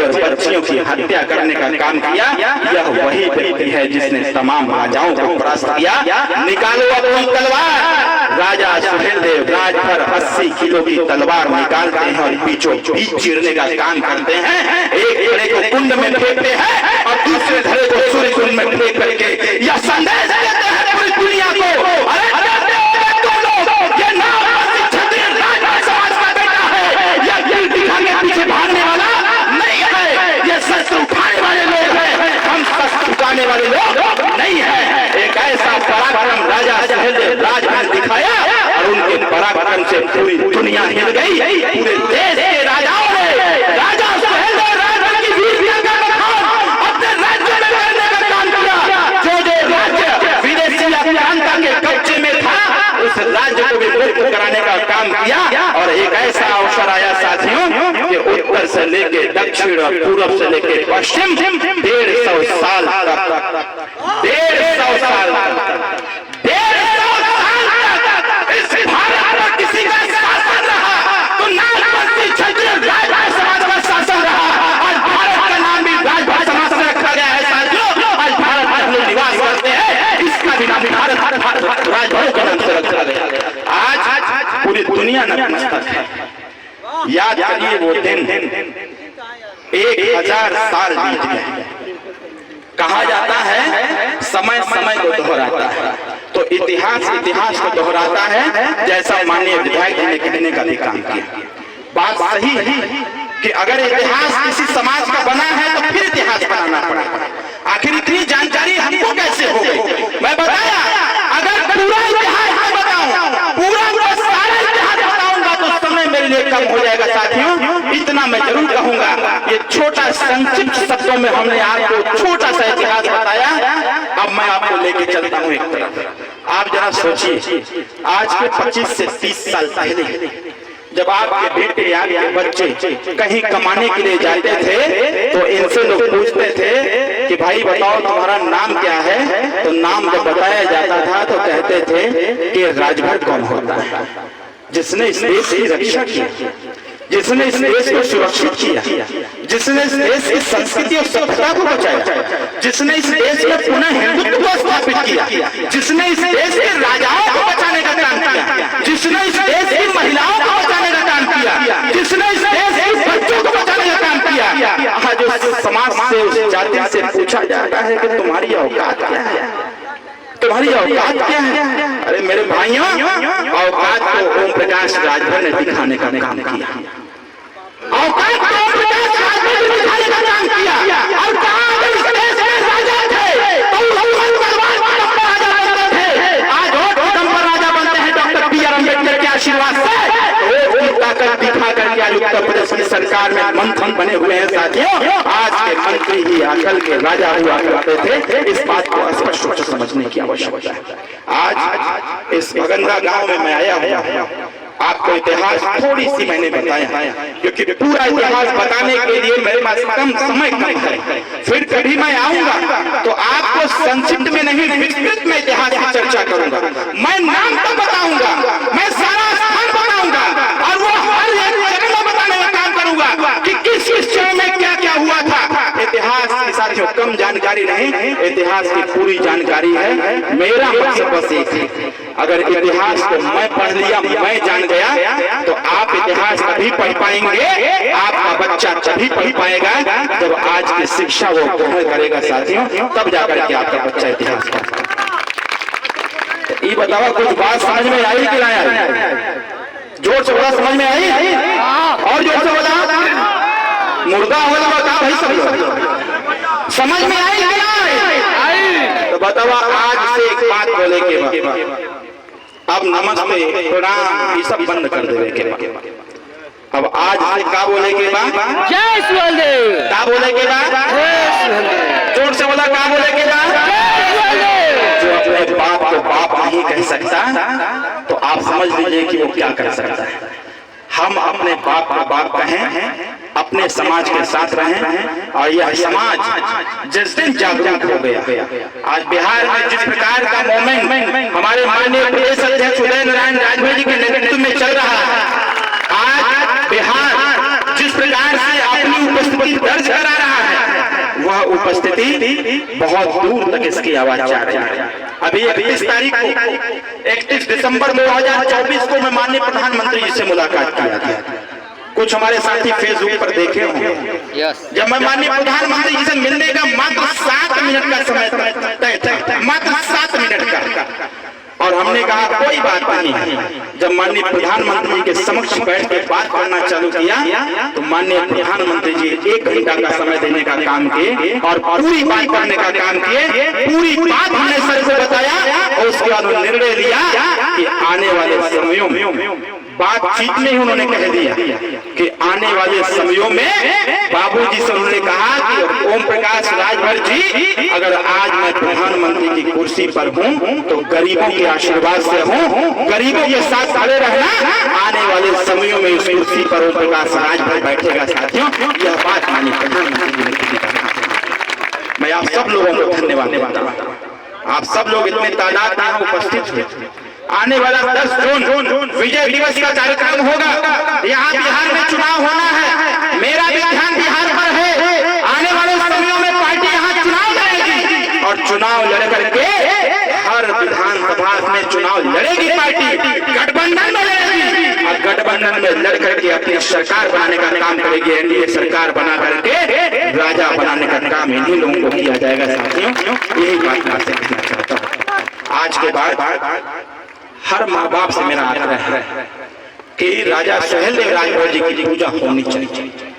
और बच्चियों की हत्या करने का काम किया, यह वही व्यक्ति है जिसने तमाम राजाओं को परास्त किया। निकालो अपनी तलवार। राजा सुहेलदेव राज पर 80 किलो की तलवार निकालते हैं और बीचों बीच चीरने का काम करते हैं। एक धड़े को कुंड में फेंकते हैं और दूसरे धड़े को सूर्य कुंड में फेंक करके यह संदेश देते हैं पूरी दुनिया को, अरे तुम लोग ये नाम क्षत्रिय राजपूत समाज का बेटा है, यह दिल दिखाने पीछे भागने वाला नहीं है, ये शस्त्र उठाने वाले लोग हैं, हम शस्त्र उठाने वाले लोग नहीं है। एक ऐसा पराक्रम राजा सुहेलदेव राज ने दिखाया और उनके पराक्रम से पूरी दुनिया हिल गई। पूरे देश के राजाओं ने राजा सुहेलदेव राज की वीरता का बखान अपने राज्य में करने का काम किया। जो राज्य विदेशी आक्रांता के कब्जे में था उस राज्य को भी मुक्त कराने का काम किया। और एक ऐसा अवसर आया साथियों कि उत्तर से लेके दक्षिण और पूर्व से लेके पश्चिम 150 साल तक 150 साल इस भारत में किसी का शासन रहा तो नागवंशी क्षत्रिय राजपूत समाज का शासन रहा। आज भारत का नाम भी राजपूत समाज से रखा गया है साथियों। आज भारत में हम लोग निवास करते हैं, इसका भी नाम भारत राजपूत के नाम से रखा गया। आज पूरी दुनिया नतमस्तक है। याद करिए वो दिन 1000 साल बीत गए। कहा जाता है समय समय को दोहराता है, तो इतिहास को दोहराता है, जैसा माननीय विधायक जी ने कहने का भी काम किया। बात सही है कि अगर इतिहास किसी समाज का बना है तो फिर इतिहास बनाना पड़ा। आखिर इतनी जानकारी हमको कैसे हो गई? मैं बताया, अगर पूरा इतिहास मैं बताऊं, पूरा सारा इतिहास बताऊंगा तो समय मेरे लिए कम हो जाएगा साथियों। इतना मैं जरूर कहूंगा, ये छोटा संक्षिप्त शब्दों में हमने आपको छोटा सा इतिहास बताया। अब मैं आपको लेके चलता हूँ एक तरफ। आप जरा सोचिए, आज के 25 से 30 साल पहले जब आपके बेटे या आपके बच्चे कहीं कमाने के लिए जाते थे तो इनसे लोग पूछते थे कि भाई बताओ तुम्हारा नाम क्या है। तो नाम जब बताया जाता था तो कहते थे कि राजभर कौन होता है? जिसने इस देश की रक्षा की, जिसने इस देश को सुरक्षित किया, जिसने इस देश की संस्कृति और सभ्यता को बचाया, जिसने इस देश में पुनः हिंदुत्व को स्थापित किया, जिसने इस देश के राजाओं को बचाने का काम किया, जिसने इस देश की महिलाओं को बचाने का काम किया, जिसने इस देश के बच्चों को बचाने का काम किया। आज उस समाज से, उस जाति से पूछा जाता है कि तुम्हारी औकात क्या है, तुम्हारी औकात क्या है? अरे मेरे भाइयों, औकात को ओम प्रकाश राजभर ने दिखाने का काम किया। औकात को ओम प्रकाश राजभर ने दिखाने का काम किया। और कहा अगर इस देश में राजा थे तो आज और राजा बनते हैं डॉक्टर B.R. अम्बेडकर के आशीर्वाद से। ताकत दिखा करके आज उत्तर प्रदेश की सरकार में मंथन बने हुए हैं साथियों। आज के मंत्री ही अकल के राजा हुआ करते थे, इस बात को स्पष्ट रूप से समझने की आवश्यकता है। आज इस भगंदा गांव में मैं आया हूं, आपको इतिहास थोड़ी सी मैंने बताया क्योंकि पूरा इतिहास बताने के लिए मेरे पास कम समय है। फिर कभी मैं आऊंगा तो आपको संक्षिप्त में नहीं, विस्तृत में इतिहास की चर्चा करूंगा। मैं नाम तो बताऊंगा, मैं सारा स्थान बताऊंगा और वो हर एक जगह बताने का काम करूंगा कि किस किस चरण में क्या क्या हुआ था। इतिहास की साथियों कम जानकारी नहीं, इतिहास की पूरी जानकारी है। मेरा मकसद बस एक है, अगर इतिहास को मैं पढ़ लिया, मैं जान गया तो आप इतिहास कभी पढ़ पाएंगे, आपका बच्चा तभी पढ़ पाएगा जब आज की शिक्षा वो ग्रहण करेगा साथियों, तब जाकर के आपका बच्चा इतिहास पढ़ेगा। ये बताओ कुछ बात समझ में आई कि नहीं आई? जोर से बोला, समझ में आई? और जोर से बोला, मुर्दा हो ना बता भाई, सब समझ में आई कि नहीं? तो बताओ आज से एक बात बोले के बाद अब नमस्ते प्रणाम ये सब बंद कर देवे के बाद अब आज से का बोले के बाद जय सुहेलदेव, का बोले के बाद जोर से बोला, का बोले के बाद जो अपने बाप को बाप नहीं कह सकता तो आप समझ लीजिए कि वो क्या कर सकता है। हम अपने बाप को बाप कहें, अपने समाज के साथ रहें और यह समाज जिस दिन जागरूक हो गया, आज बिहार में जिस प्रकार का मूवमेंट हमारे माननीय प्रदेश अध्यक्ष उदय नारायण राजभर जी के नेतृत्व में चल रहा है, आज बिहार जिस प्रकार से अपनी उपस्थिति दर्ज उपस्थिति बहुत दूर तक इसकी आवाज जा रही है। अभी 31 तारीख को 31 दिसंबर 2024 को मैं माननीय प्रधानमंत्री जी से मुलाकात किया था। कुछ हमारे साथी फेसबुक पर देखे होंगे। जब मैं माननीय प्रधानमंत्री जी से मिलने का मात्र 7 मिनट का समय तय था, मात्र 7 मिनट का, और हमने कहा कोई बात नहीं। जब माननीय प्रधानमंत्री जी के समक्ष बैठ के बात करना चालू किया तो माननीय प्रधानमंत्री जी 1 घंटा का समय देने का काम किए और पूरी बात करने का काम किए। पूरी बात हमने सर को बताया और उसके बाद निर्णय लिया कि आने वाले समयों में, बातचीत में ही उन्होंने कह दिया कि आने वाले समयों में बाबूजी से उन्होंने कहा कि ओम प्रकाश राजभर जी, अगर आज मैं प्रधानमंत्री की कुर्सी पर हूं तो गरीबों के आशीर्वाद से हूं, गरीबों के साथ खड़े रहना। आने वाले समयों में इस कुर्सी पर ओम प्रकाश राजभर बैठेगा। साथियों, यह बात माननीय प्रधानमंत्री जी ने कही। मैं आप सब लोगों को धन्यवाद देता हूं। आप सब लोग इतने तादाद में उपस्थित हुए। आने वाला 10 जून विजय दिवस का कार्यक्रम होगा। यहाँ बिहार में चुनाव होना है। मेरा भी ध्यान बिहार पर है। आने वाले समयों में पार्टी यहाँ चुनाव लड़ेगी और चुनाव लड़ करके हर विधानसभा में चुनाव लड़ेगी पार्टी, गठबंधन में लड़ेगी और गठबंधन में लड़ करके अपनी सरकार बनाने का काम करेगी। एनडीए सरकार बना करके राजा बनाने का काम इन्हीं लोगों को किया जाएगा। साथियों, यही बात मैं आपसे कहना चाहता हूँ। आज के बाद हर माँ बाप से मेरा आग्रह है कि राजा सुहेलदेव राजभर जी की पूजा होनी चाहिए।